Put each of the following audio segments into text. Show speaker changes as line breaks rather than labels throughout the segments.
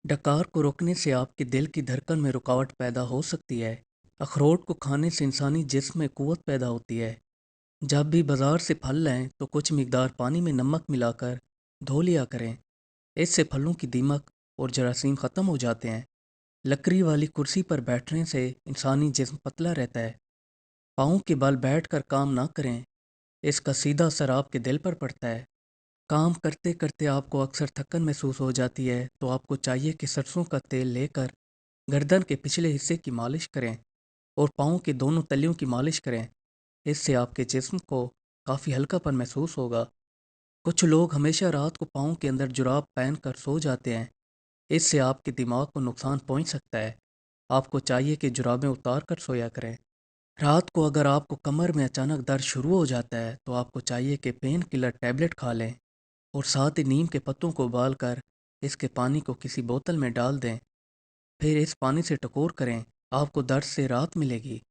डकार को रोकने से आपके दिल की धड़कन में रुकावट पैदा हो सकती है। अखरोट को खाने से इंसानी जिस्म में कुव्वत पैदा होती है। जब भी बाजार से फल लें तो कुछ मिकदार पानी में नमक मिलाकर धो लिया करें। इससे फलों की दीमक और जरासीम ख़त्म हो जाते हैं। लकड़ी वाली कुर्सी पर बैठने से इंसानी जिस्म पतला रहता है। पाँव के बल बैठकर काम ना करें, इसका सीधा असर आपके दिल पर पड़ता है। काम करते करते आपको अक्सर थकन महसूस हो जाती है, तो आपको चाहिए कि सरसों का तेल लेकर गर्दन के पिछले हिस्से की मालिश करें और पाँव के दोनों तलियों की मालिश करें। इससे आपके जिस्म को काफ़ी हल्कापन महसूस होगा। कुछ लोग हमेशा रात को पाँव के अंदर जुराब पहनकर सो जाते हैं। इससे आपके दिमाग को नुकसान पहुंच सकता है। आपको चाहिए कि जुराबें उतार कर सोया करें। रात को अगर आपको कमर में अचानक दर्द शुरू हो जाता है तो आपको चाहिए कि पेन किलर टैबलेट खा लें और साथ ही नीम के पत्तों को उबाल कर इसके पानी को किसी बोतल में डाल दें। फिर इस पानी से टकोर करें, आपको दर्द से राहत मिलेगी।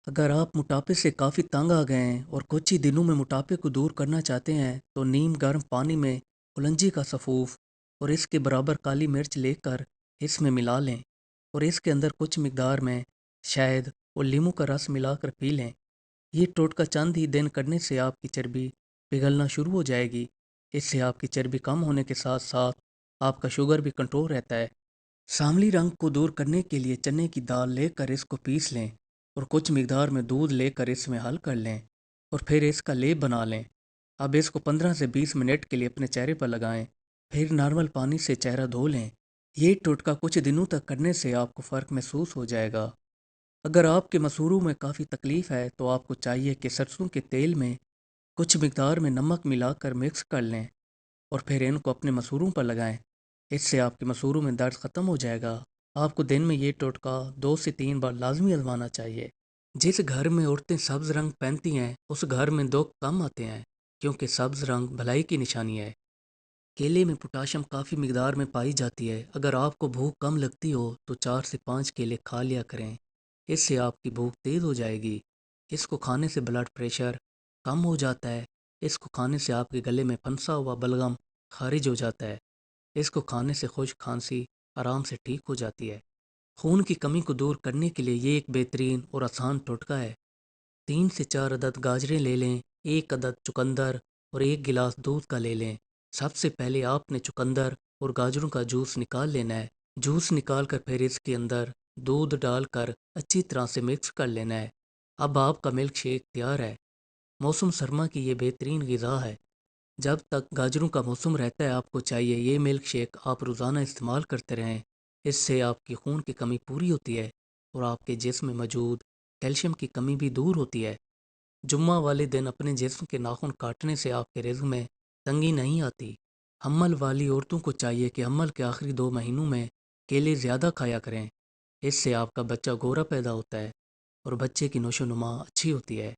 अगर आप मोटापे से काफ़ी तंग आ गए हैं और कुछ ही दिनों में मोटापे को दूर करना चाहते हैं तो नीम गर्म पानी में कुलंजी का सफ़ूफ और इसके बराबर काली मिर्च लेकर इसमें मिला लें और इसके अंदर कुछ मिकदार में शहद और नींबू का रस मिलाकर पी लें। ये टोटका चंद ही दिन करने से आपकी चर्बी पिघलना शुरू हो जाएगी। इससे आपकी चर्बी कम होने के साथ साथ आपका शुगर भी कंट्रोल रहता है। सांवली रंग को दूर करने के लिए चने की दाल लेकर इसको पीस लें और कुछ मिकदार में दूध लेकर इसमें हल कर लें और फिर इसका लेप बना लें। अब इसको 15 से 20 मिनट के लिए अपने चेहरे पर लगाएं, फिर नॉर्मल पानी से चेहरा धो लें। ये टोटका कुछ दिनों तक करने से आपको फ़र्क महसूस हो जाएगा। अगर आपके मसूड़ों में काफ़ी तकलीफ़ है तो आपको चाहिए कि सरसों के तेल में कुछ मिकदार में नमक मिलाकर मिक्स कर लें और फिर इनको अपने मसूड़ों पर लगाएं। इससे आपके मसूड़ों में दर्द ख़त्म हो जाएगा। आपको दिन में ये टोटका 2 से 3 बार लाजमी आजमाना चाहिए। जिस घर में औरतें सब्ज़ रंग पहनती हैं उस घर में दुख कम आते हैं, क्योंकि सब्ज़ रंग भलाई की निशानी है। केले में पोटाशियम काफ़ी मिकदार में पाई जाती है। अगर आपको भूख कम लगती हो तो 4 से 5 केले खा लिया करें, इससे आपकी भूख तेज़ हो जाएगी। इसको खाने से ब्लड प्रेशर कम हो जाता है। इसको खाने से आपके गले में फंसा हुआ बलगम खारिज हो जाता है। इसको खाने से खुश्क खांसी आराम से ठीक हो जाती है। खून की कमी को दूर करने के लिए ये एक बेहतरीन और आसान टोटका है। 3 से 4 अदद गाजरें ले लें, 1 अदद चुकंदर और 1 गिलास दूध का ले लें। सबसे पहले आपने चुकंदर और गाजरों का जूस निकाल लेना है। जूस निकाल कर फिर इसके अंदर दूध डालकर अच्छी तरह से मिक्स कर लेना है। अब आपका मिल्क शेक तैयार है। मौसम सरमा की ये बेहतरीन ग़िज़ा है। जब तक गाजरों का मौसम रहता है आपको चाहिए ये मिल्क शेक आप रोज़ाना इस्तेमाल करते रहें। इससे आपकी खून की कमी पूरी होती है और आपके जिस्म में मौजूद कैल्शियम की कमी भी दूर होती है। जुम्मा वाले दिन अपने जिस्म के नाखून काटने से आपके रिज़्क में तंगी नहीं आती। हम्मल वाली औरतों को चाहिए कि हम्मल के आखिरी 2 महीनों में केले ज़्यादा खाया करें। इससे आपका बच्चा गोरा पैदा होता है और बच्चे की नशोनुमा अच्छी होती है।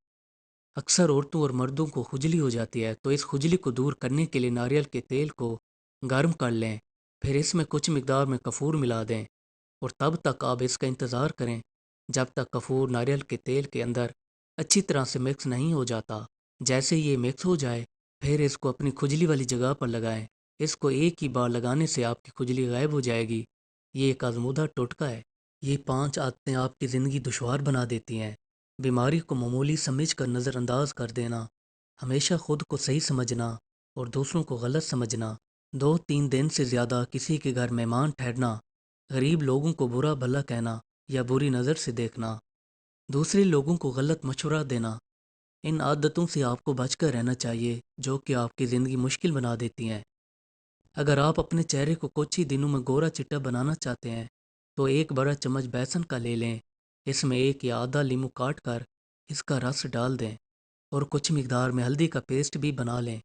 अक्सर औरतों और मर्दों को खुजली हो जाती है, तो इस खुजली को दूर करने के लिए नारियल के तेल को गर्म कर लें, फिर इसमें कुछ मिकदार में कपूर मिला दें और तब तक आप इसका इंतज़ार करें जब तक कपूर नारियल के तेल के अंदर अच्छी तरह से मिक्स नहीं हो जाता। जैसे ये मिक्स हो जाए फिर इसको अपनी खुजली वाली जगह पर लगाएं। इसको एक ही बार लगाने से आपकी खुजली गायब हो जाएगी। ये एक आजमूदा टोटका है। ये 5 आदतें आपकी ज़िंदगी दुश्वार बना देती हैं। बीमारी को मामूली समझकर नज़रअंदाज कर देना, हमेशा खुद को सही समझना और दूसरों को गलत समझना, 2-3 दिन से ज़्यादा किसी के घर मेहमान ठहरना, गरीब लोगों को बुरा भला कहना या बुरी नज़र से देखना, दूसरे लोगों को गलत मशवरा देना, इन आदतों से आपको बचकर रहना चाहिए जो कि आपकी ज़िंदगी मुश्किल बना देती हैं। अगर आप अपने चेहरे को कुछ ही दिनों में गोरा चिट्टा बनाना चाहते हैं तो एक बड़ा चम्मच बेसन का ले लें। इसमें एक या आधा नींबू काट कर इसका रस डाल दें और कुछ मिकदार में हल्दी का पेस्ट भी बना लें।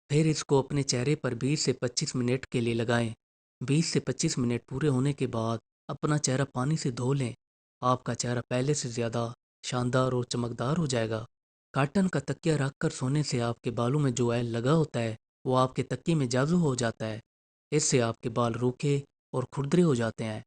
फिर इसको अपने चेहरे पर 20 से 25 मिनट के लिए लगाएं। 20 से 25 मिनट पूरे होने के बाद अपना चेहरा पानी से धो लें। आपका चेहरा पहले से ज़्यादा शानदार और चमकदार हो जाएगा। काटन का तकिया रख कर सोने से आपके बालों में जो ऑयल लगा होता है वो आपके तकिए में जादू हो जाता है। इससे आपके बाल रूखे और खुरदरे हो जाते हैं।